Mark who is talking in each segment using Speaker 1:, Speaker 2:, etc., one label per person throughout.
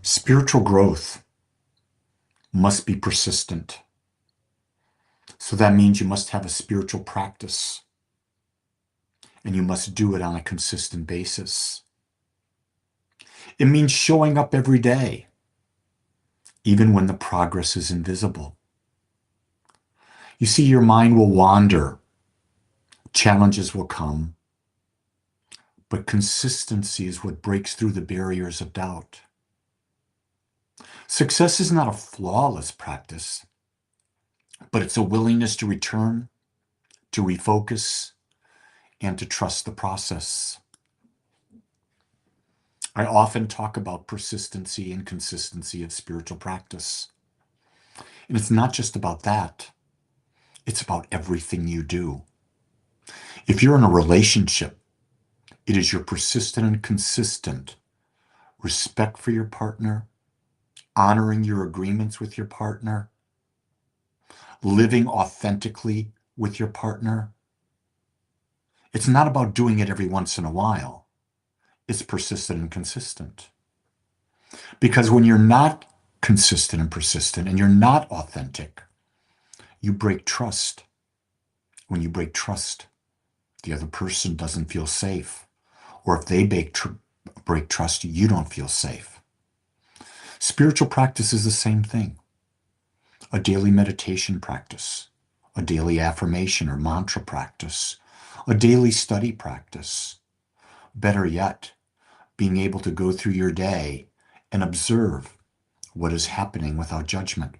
Speaker 1: Spiritual growth must be persistent. So that means you must have a spiritual practice and you must do it on a consistent basis. It means showing up every day, even when the progress is invisible. You see, your mind will wander, challenges will come, but consistency is what breaks through the barriers of doubt. Success is not a flawless practice, but it's a willingness to return, to refocus, and to trust the process. I often talk about persistency and consistency of spiritual practice. And it's not just about that. It's about everything you do. If you're in a relationship, it is your persistent and consistent respect for your partner, honoring your agreements with your partner, living authentically with your partner. It's not about doing it every once in a while. It's persistent and consistent. Because when you're not consistent and persistent and you're not authentic, you break trust. When you break trust, the other person doesn't feel safe. Or if they break trust, you don't feel safe. Spiritual practice is the same thing. A daily meditation practice, a daily affirmation or mantra practice, a daily study practice. Better yet, being able to go through your day and observe what is happening without judgment.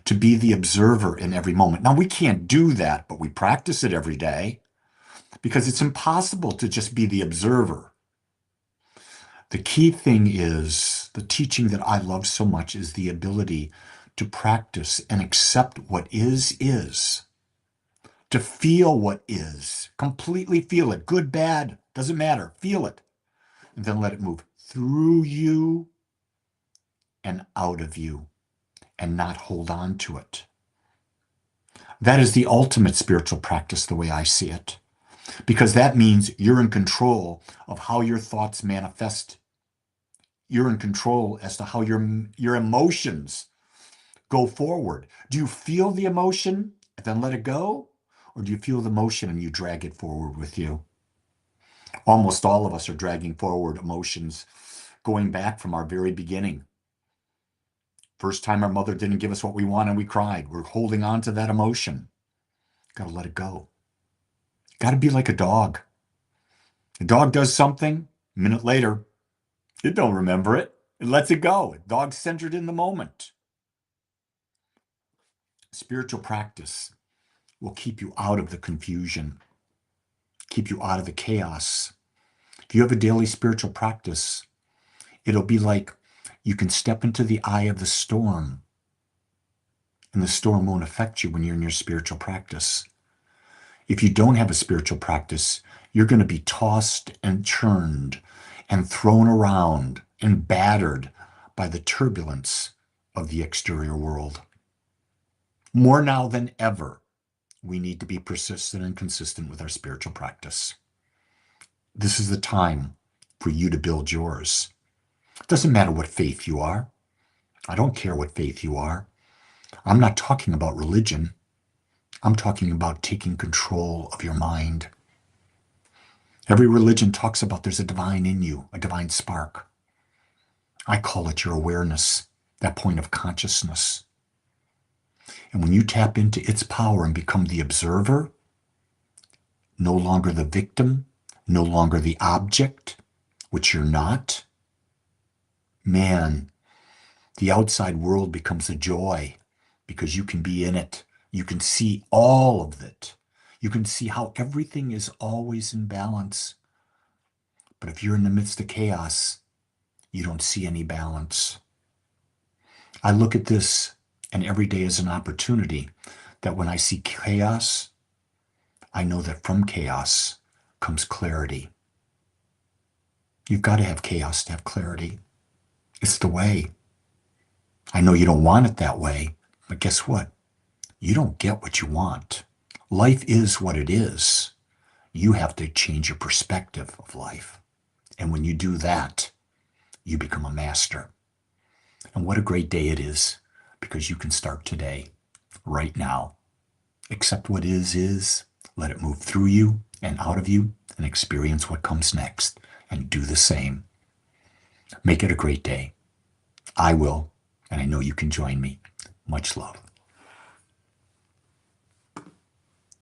Speaker 1: To be the observer in every moment. Now, we can't do that, but we practice it every day because it's impossible to just be the observer. The key thing is, the teaching that I love so much is the ability to practice and accept what is, to feel what is, completely feel it, good, bad, doesn't matter, feel it, and then let it move through you and out of you and not hold on to it. That is the ultimate spiritual practice, the way I see it, because that means you're in control of how your thoughts manifest. You're in control as to how your emotions go forward. Do you feel the emotion and then let it go? Or do you feel the emotion and you drag it forward with you? Almost all of us are dragging forward emotions going back from our very beginning. First time our mother didn't give us what we wanted, we cried. We're holding on to that emotion. Got to let it go. Got to be like a dog. A dog does something, a minute later, it don't remember it. It lets it go. Dog's centered in the moment. Spiritual practice will keep you out of the confusion, keep you out of the chaos. If you have a daily spiritual practice, it'll be like you can step into the eye of the storm, and the storm won't affect you when you're in your spiritual practice. If you don't have a spiritual practice, you're going to be tossed and churned and thrown around and battered by the turbulence of the exterior world. More now than ever, we need to be persistent and consistent with our spiritual practice. This is the time for you to build yours. It doesn't matter what faith you are. I don't care what faith you are. I'm not talking about religion. I'm talking about taking control of your mind. Every religion talks about there's a divine in you, a divine spark. I call it your awareness, that point of consciousness. And when you tap into its power and become the observer, no longer the victim, no longer the object, which you're not, man, the outside world becomes a joy because you can be in it. You can see all of it. You can see how everything is always in balance. But if you're in the midst of chaos, you don't see any balance. I look at this and every day as an opportunity that when I see chaos, I know that from chaos comes clarity. You've got to have chaos to have clarity. It's the way. I know you don't want it that way, but guess what? You don't get what you want. Life is what it is. You have to change your perspective of life. And when you do that, you become a master. And what a great day it is, because you can start today, right now. Accept what is, let it move through you and out of you, and experience what comes next, and do the same. Make it a great day. I will, and I know you can join me. Much love.